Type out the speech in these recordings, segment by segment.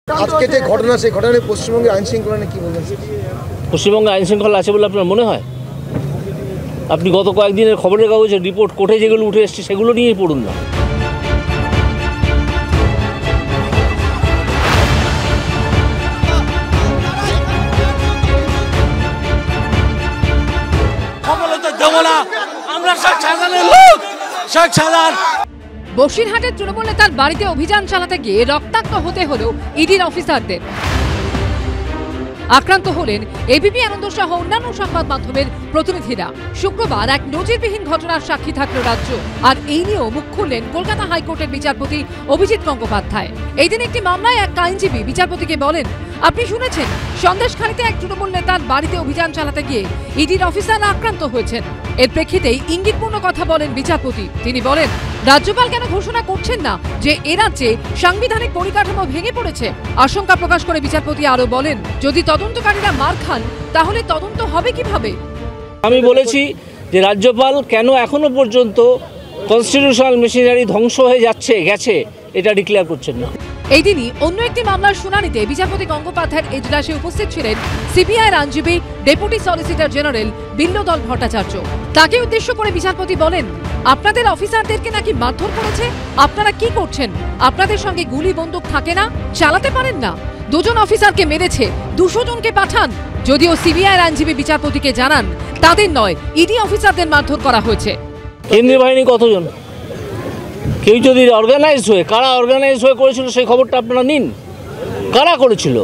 আজকে যে ঘটনা সেই ঘটনায় পশ্চিমবঙ্গের আইন শৃঙ্খলা নিয়ে কি বলবেন? পশ্চিমবঙ্গে আইন শৃঙ্খলা আছে বলে আপনার মনে হয়? আপনি গত কয়েকদিনের খবরের কাগজের রিপোর্ট কোর্টে যেগুলো উঠে এসছে সেগুলো নিয়েই পড়ুন না। বসিরহাটের তৃণমূল নেতার বাড়িতে অভিযান চালাতে গিয়ে রক্তাক্ত হতে হলো ইডির অফিসারদের। আক্রান্ত হলেন এবিপি আনন্দ সহ অন্যান্য সংবাদ মাধ্যমের প্রতিনিধিরা। শুক্রবার এক নজিরবিহীন ঘটনার সাক্ষী থাকলো রাজ্য, আর এই নিয়েও মুখ খুললেন কলকাতা হাইকোর্টের বিচারপতি অভিজিৎ গঙ্গোপাধ্যায়। এই দিন একটি মামলায় এক আইনজীবী বিচারপতিকে বলেন, আপনি শুনেছেন সন্দেশখালীতে এক তৃণমূল নেতার বাড়িতে অভিযান চালাতে গিয়ে ইডির অফিসাররা আক্রান্ত হয়েছেন। এর প্রেক্ষিতেই ইঙ্গিতপূর্ণ কথা বলেন বিচারপতি। তিনি বলেন, রাজ্যপাল কেন ঘোষণা করছেন না যে এ রাজ্যে সাংবিধানিক পরিকাঠামো ভেঙে পড়েছে? আশঙ্কা প্রকাশ করে বিচারপতি আরো বলেন, যদি তদন্তকারীরা মার খান তাহলে তদন্ত হবে কিভাবে? আমি বলেছি যে রাজ্যপাল কেন এখনো পর্যন্ত কনস্টিটিউশনাল মেশিনারি ধ্বংস হয়ে গেছে এটা ডিক্লেয়ার করছেন না। এই দিনই অন্য একটি মামলার শুনানিতে বিচারপতি গঙ্গোপাধ্যায়ের এজলাসে উপস্থিত ছিলেন সিবিআইয়ের আইনজীবী ডেপুটি সলিসিটর জেনারেল বিল্লদল ভট্টাচার্য। তাকে উদ্দেশ্য করে বিচারপতি বলেন, আপনাদের অফিসারদেরকে নাকি মারধর করেছে। আপনারা কি করছেন? আপনাদের সঙ্গে গুলি বন্দুক থাকে না? চালাতে পারেন না? দুজন অফিসারকে মেরেছে, 200 জনকে পাঠান। যদিও সিবিআইয়ের আইনজীবী বিচারপতিকে জানান তাদের নয়, ইডি অফিসারদের মারধর করা হয়েছে। কেন্দ্রীয় বাহিনী কতজন? কেউ যদি অর্গানাইজ হয়ে, কারা অর্গানাইজ হয়ে করেছিল সেই খবরটা আপনারা নিন। কারা করেছিল?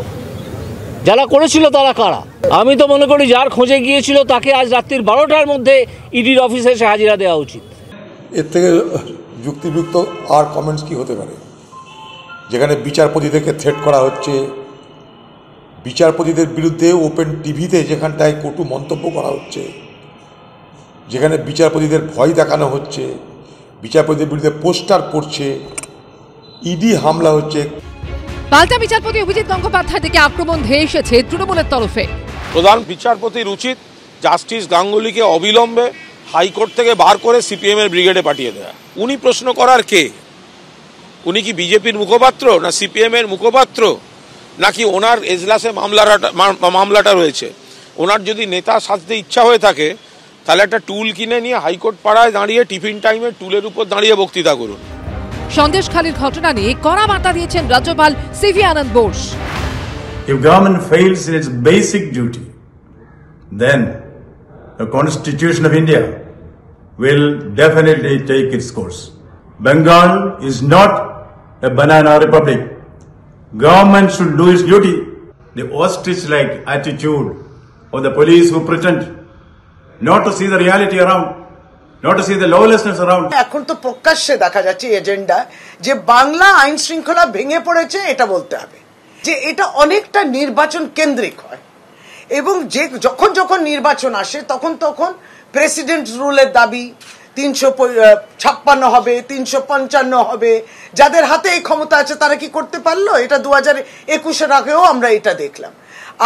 যারা করেছিল তারা কারা? আমি তো মনে করি যার খোঁজে গিয়েছিল তাকে আজ রাত্রির 12টার মধ্যে ইডির অফিসে এসে হাজিরা দেওয়া উচিত। এর থেকে যুক্তিযুক্ত আর কমেন্টস কি হতে পারে? যেখানে বিচারপতিদেরকে থ্রেট করা হচ্ছে, বিচারপতিদের বিরুদ্ধে ওপেন টিভিতে যেখানটায় কটু মন্তব্য করা হচ্ছে, যেখানে বিচারপতিদের ভয় দেখানো হচ্ছে, বিচারপতিদের বিরুদ্ধে পোস্টার পড়ছে, ইডি হামলা হচ্ছে। পাল্টা বিচারপতি অভিজিৎ গঙ্গোপাধ্যায় থেকে আক্রমণ ধেয়ে এসেছে তৃণমূলের তরফে। প্রধান বিচারপতির উচিত জাস্টিস গাঙ্গুলিকে অবিলম্বে হাইকোর্ট থেকে বার করে সিপিএম এর ব্রিগেডে পাঠিয়ে দেয়া। উনি প্রশ্ন করার কে? উনি কি বিজেপির মুখপাত্র, না সিপিএম এর মুখপাত্র, নাকি ওনার এজলাসে মামলাটা রয়েছে? ওনার যদি নেতা সাজতে ইচ্ছা হয়ে থাকে তাহলে একটা টুল কিনে নিয়ে হাইকোর্ট পাড়ায় দাঁড়িয়ে টিফিন টাইমে টুলের উপর দাঁড়িয়ে বক্তৃতা করুন। সন্দেশখালীর ঘটনা নিয়ে কড়া বার্তা দিয়েছেন রাজ্যপাল CV Ananda Bose. If government fails in its basic duty, then the Constitution of India will definitely take its course. Bengal is not a banana republic. Government should do its duty. The ostrich-like attitude of the police who pretend not to see the reality around, not to see the lawlessness around. এখন তো প্রকাশ্যে দেখা যাচ্ছে agenda যে বাংলা আইন শৃঙ্খলা ভেঙে পড়েছে, এটা বলতে হবে যে এটা অনেকটা নির্বাচন কেন্দ্রিক হয়, এবং যে যখন নির্বাচন আসে তখন প্রেসিডেন্ট রুলের দাবি 356 হবে, 355 হবে। যাদের হাতে এই ক্ষমতা আছে তারা কি করতে পারলো? এটা 2021-এর আগেও আমরা এটা দেখলাম।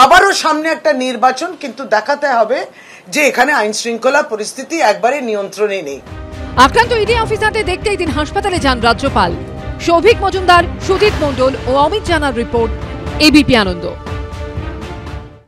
আবারও সামনে একটা নির্বাচন, কিন্তু দেখাতে হবে যে এখানে আইন শৃঙ্খলা পরিস্থিতি একবারে নিয়ন্ত্রণে নেই। আক্রান্ত ইডি অফিসারদের দেখতে এই দিন হাসপাতালে যান রাজ্যপাল। সৌভিক মজুমদার, সুদীপ মণ্ডল ও অমিত জানার রিপোর্ট, এবিপি আনন্দ।